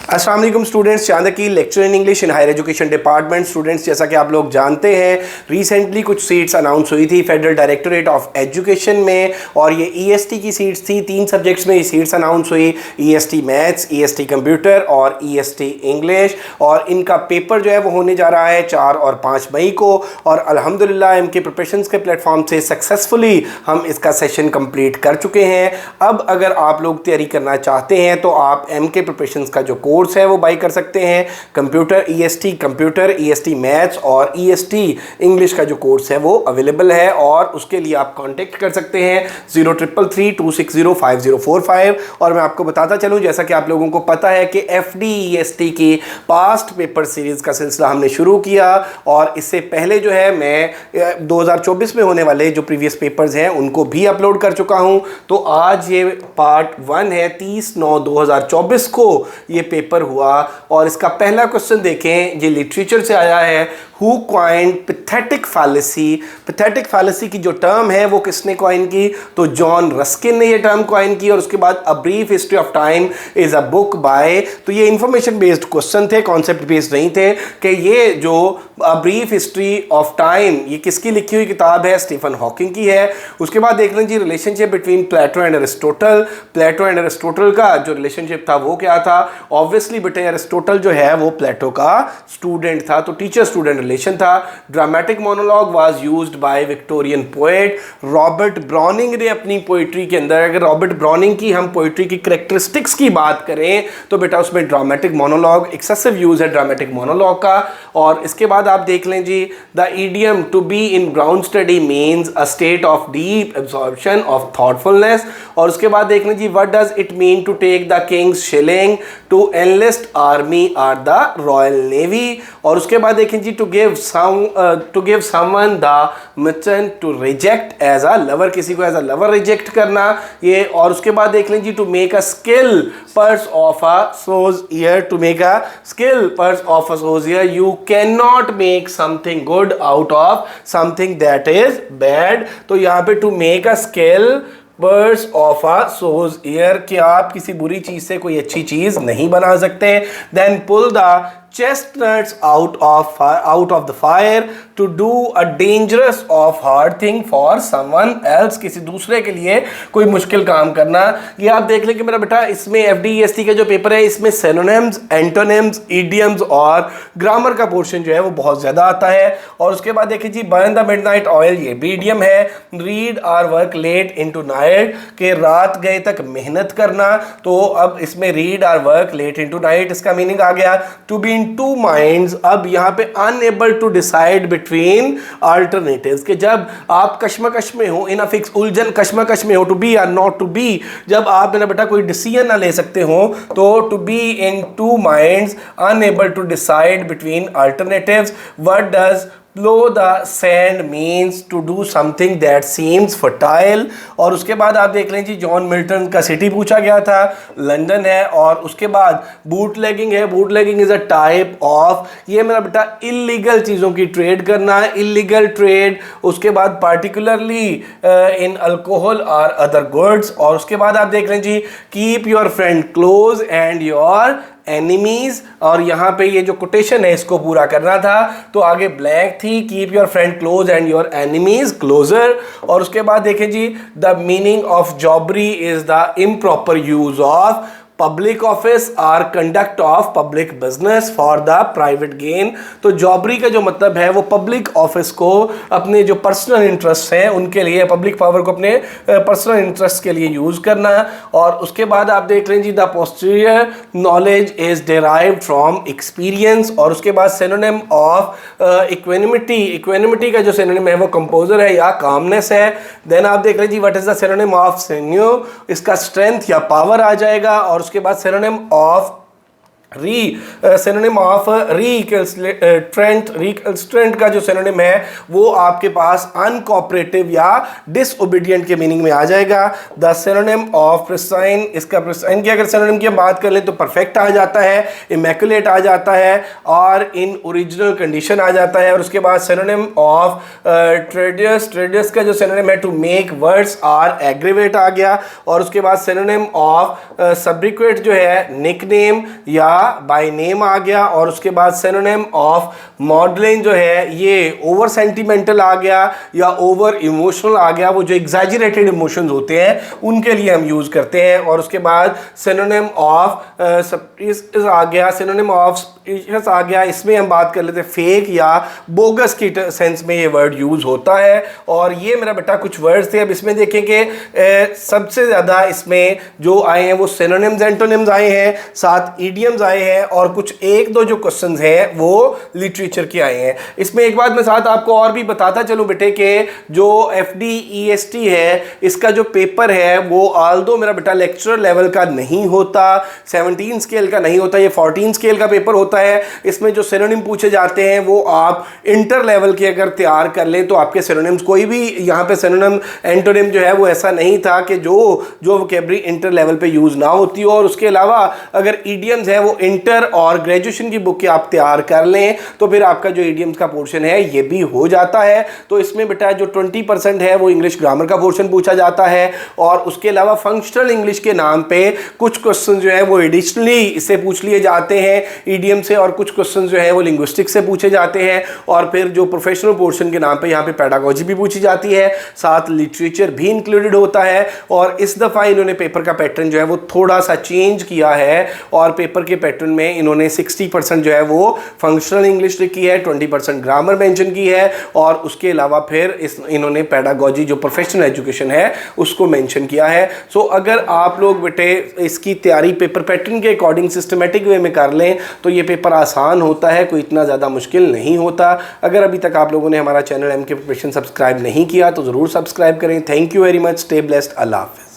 अस्सलाम वालेकुम स्टूडेंट्स, चांदकी lecture in English in higher education department. Students, जैसा कि आप लोग जानते हैं, रिसेंटली कुछ सीट्स अनाउंस हुई थी फेडरल डायरेक्टोरेट ऑफ एजुकेशन में, और ये ईएसटी की सीट्स थी। 3 सब्जेक्ट्स में ये सीट्स अनाउंस हुई, ईएसटी मैथ्स, ईएसटी कंप्यूटर और ईएसटी इंग्लिश। और इनका पेपर जो है वो होने जा रहा है 4 और 5 मई को, और अल्हम्दुलिल्लाह इनके प्रिपरेशंस के प्लेटफॉर्म से सक्सेसफुली हम इसका सेशन कंप्लीट कर चुके हैं। अब अगर आप लोग तैयारी करना चाहते हैं तो आप एम के प्रिपरेशंस का जो कोर्स है वो बाई कर सकते हैं। कंप्यूटर ईएसटी मैथ्स और ईएसटी इंग्लिश का जो कोर्स है वो अवेलेबल है, और उसके लिए आप कांटेक्ट कर सकते हैं 0333260545। और मैं आपको बताता चलूं, जैसा कि आप लोगों को पता है कि एफडी ईएसटी की पास्ट पेपर सीरीज का सिलसिला हमने शुरू किया, और इससे पहले जो है मैं 2024 में होने वाले जो प्रीवियस पेपर्स हैं उनको भी अपलोड कर चुका हूं। तो आज ये पार्ट 1 है। 30/9/2024 को ये पेपर हुआ, और इसका पहला क्वेश्चन देखें, ये लिटरेचर से आया है। Who coined pathetic fallacy. Pathetic fallacy की जो टर्म है वो किसने कॉइन की? तो जॉन रस्किन ने ये टर्म कॉइन की। और उसके बाद a brief history of time is a book by, तो ये इंफॉर्मेशन बेस्ड क्वेश्चन थे, कॉन्सेप्ट बेस्ड नहीं थे। कि ये जो a brief history of time ये किसकी लिखी हुई किताब है? स्टीफन हॉकिंग की है। उसके बाद देख लीजिए relationship between Plato and Aristotle. Plato and Aristotle का जो रिलेशनशिप था वो क्या था? ऑब्वियसली बेटे एरिस्टोटल जो है वो प्लेटो का स्टूडेंट था, तो टीचर स्टूडेंट रिलेशन था। Dramatic monologue was used by Victorian poet Robert browning ने अपनी पोइट्री के अंदर। अगर रॉबर्ट ब्राउनिंग की हम पोइट्री की कैरेक्टरिस्टिक्स की बात करें तो बेटा उसमें ड्रामेटिक मोनोलॉग, एक्सेसिव यूज है ड्रामेटिक मोनोलॉग का। और इसके बाद आप देख लें जी, the idiom to be in ground study means a state of deep absorption of thoughtfulness. और उसके बाद देख लें जी, what does it mean to take the king's shilling, to enlist army or the royal navy. और उसके बाद देखें जी, to give someone the mission, to reject as a lover, किसी को एज अ लवर रिजेक्ट करना ये। और उसके बाद देख लें जी, to make a skill purse of a sow's ear, to make a skill purse of a sow's ear, you can not make something good out of something that is bad. तो यहाँ पे to make a skill birds of a sow's ear, कि आप किसी बुरी चीज से कोई अच्छी चीज नहीं बना सकते। Then pull the chestnuts out of the fire, to do a dangerous of hard thing for someone else, किसी दूसरे के लिए कोई मुश्किल काम करना। ये आप देख लें कि मेरा बेटा इसमें एफडीईएसटी का जो पेपर है इसमें सिनोनिम्स, एंटोनिम्स, इडियम्स और ग्रामर का पोर्शन जो है वो बहुत ज्यादा आता है। और उसके बाद देखिए जी, बर्न द मिडनाइट ऑयल, ये भी इडियम है। Read or work late into night, के रात गए तक मेहनत करना। तो अब इसमें read or work late into night, इसका मीनिंग आ गया to be in two minds. अब यहाँ पे unable to decide between alternatives, के जब आप कश्मकश में हो, इन अ फिक्स उलझन कश्मकश में हो, टू बी और नॉट टू बी, जब आप मेरा बेटा कोई डिसीजन ना ले सकते हो, तो to be in two minds, unable to decide between alternatives. What does Plow the sand means to do something that seems fertile। और उसके बाद आप देख लें जी, जॉन मिल्टन का सिटी पूछा गया था, लंदन है। और उसके बाद बूटलेगिंग है। Bootlegging is a type of, ये मेरा बेटा इलीगल चीज़ों की ट्रेड करना है, इलीगल ट्रेड। उसके बाद पार्टिकुलरली इन अल्कोहल और अदर गुड्स। और उसके बाद आप देख लें जी, keep your friend close and your enemies. और यहाँ पे ये जो कोटेशन है इसको पूरा करना था, तो आगे ब्लैंक थी, keep your friend close and your enemies closer. और उसके बाद देखें जी, the meaning of jobbery is the improper use of public office or conduct of public business for the private gain. तो जॉबरी का जो मतलब है वो पब्लिक ऑफिस को अपने जो पर्सनल इंटरेस्ट हैं उनके लिए, पब्लिक पावर को अपने पर्सनल इंटरेस्ट के लिए यूज करना। और उसके बाद आप देख लें जी, the posterior knowledge is derived from experience. और उसके बाद सिनोनिम ऑफ इक्वेनिमिटी, इक्वेनिमिटी का जो सिनोनिम है वो कंपोजर है या कामनेस है। देन आप देख लें जी, what is the synonym of sinew, इसका स्ट्रेंथ या पावर आ जाएगा। और उसके बाद सिनोनिम ऑफ रिकल्स्ट्रेंट का जो सिनोनिम है वो आपके पास अनकोऑपरेटिव या डिसओबीडिएंट के मीनिंग में आ जाएगा। द सिनोनिम ऑफ प्रिसाइन, इसका प्रिसाइन की अगर सिनोनिम की बात कर ले तो परफेक्ट आ जाता है, इमैक्युलेट आ जाता है, और इन ओरिजिनल कंडीशन आ जाता है। और उसके बाद सिनोनिम ऑफ ट्रेडियस, ट्रेडियस का जो सिनोनिम है to make words or aggravate आ गया। और उसके बाद सिनोनिम ऑफ सब्रिक्वेट जो है निकनेम या बाय नेम आ गया, और उसके बाद सिनोनिम ऑफ मॉडलिंग जो है ये ओवर सेंटिमेंटल आ गया या ओवर इमोशनल आ गया, वो जो एग्जैजरेटेड इमोशंस होते हैं उनके लिए हम यूज करते हैं। और उसके बाद सिनोनिम ऑफ आ गया, सिनोनिम ऑफ आ गया, इसमें हम बात कर लेते हैं फेक या बोगस की सेंस में ये वर्ड यूज होता है। और ये मेरा बेटा कुछ वर्ड्स थे। अब इसमें देखें कि सबसे ज़्यादा इसमें जो आए हैं वो सिनोनिम्स एंटोनिम्स आए हैं, साथ ईडियम्स आए हैं, और कुछ एक दो जो क्वेश्चंस हैं वो लिटरेचर के आए हैं। इसमें एक बात मैं साथ आपको और भी बताता चलूँ बेटे कि जो FD EST है इसका जो पेपर है वो आल्दो मेरा बेटा लेक्चरर लेवल का नहीं होता, 17 स्केल का नहीं होता, ये 14 स्केल का पेपर होता है। इसमें जो सिनोनिम पूछे जाते हैं वो आप इंटर लेवल के अगर तैयार कर लें तो आपके सिनोनिम्स कोई भी यहाँ पे सिनोनिम एंटोनिम जो है वो ऐसा नहीं था कि जो वोकैबुलरी इंटर लेवल पे यूज ना होती हो। और उसके अलावा अगर ईडियम्स है वो इंटर और ग्रेजुएशन की बुक के आप तैयार कर लें तो फिर आपका जो ईडियम्स का पोर्शन है ये भी हो जाता है। तो इसमें बेटा जो 20% है वो इंग्लिश ग्रामर का पोर्शन पूछा जाता है, और उसके अलावा फंक्शनल इंग्लिश के नाम पे कुछ क्वेश्चन जो है वो एडिशनली इससे पूछ लिए जाते हैं ईडियम से, और कुछ क्वेश्चन जो है वो लिंग्विस्टिक्स से पूछे जाते हैं। और फिर जो प्रोफेशनल पोर्शन के नाम पे यहाँ पे पेडागोजी भी पूछी जाती है, साथ लिटरेचर भी इंक्लूडेड होता है। और इस दफ़ा इन्होंने पेपर का पैटर्न जो है वो थोड़ा सा चेंज किया है, और पेपर के पैटर्न में इन्होंने 60% जो है वो फंक्शनल इंग्लिश लिखी है, 20% ग्रामर मेंशन की है, और उसके अलावा फिर इन्होंने पेडागोजी जो प्रोफेशनल एजुकेशन है उसको मेंशन किया है। सो अगर आप लोग बेटे इसकी तैयारी पेपर पैटर्न के अकॉर्डिंग सिस्टमेटिक वे में कर लें तो ये पेपर आसान होता है, कोई इतना ज़्यादा मुश्किल नहीं होता। अगर अभी तक आप लोगों ने हमारा चैनल MK प्रिपरेशन सब्सक्राइब नहीं किया तो ज़रूर सब्सक्राइब करें। Thank you very much, stay blessed, अल्लाह हाफ़िज़।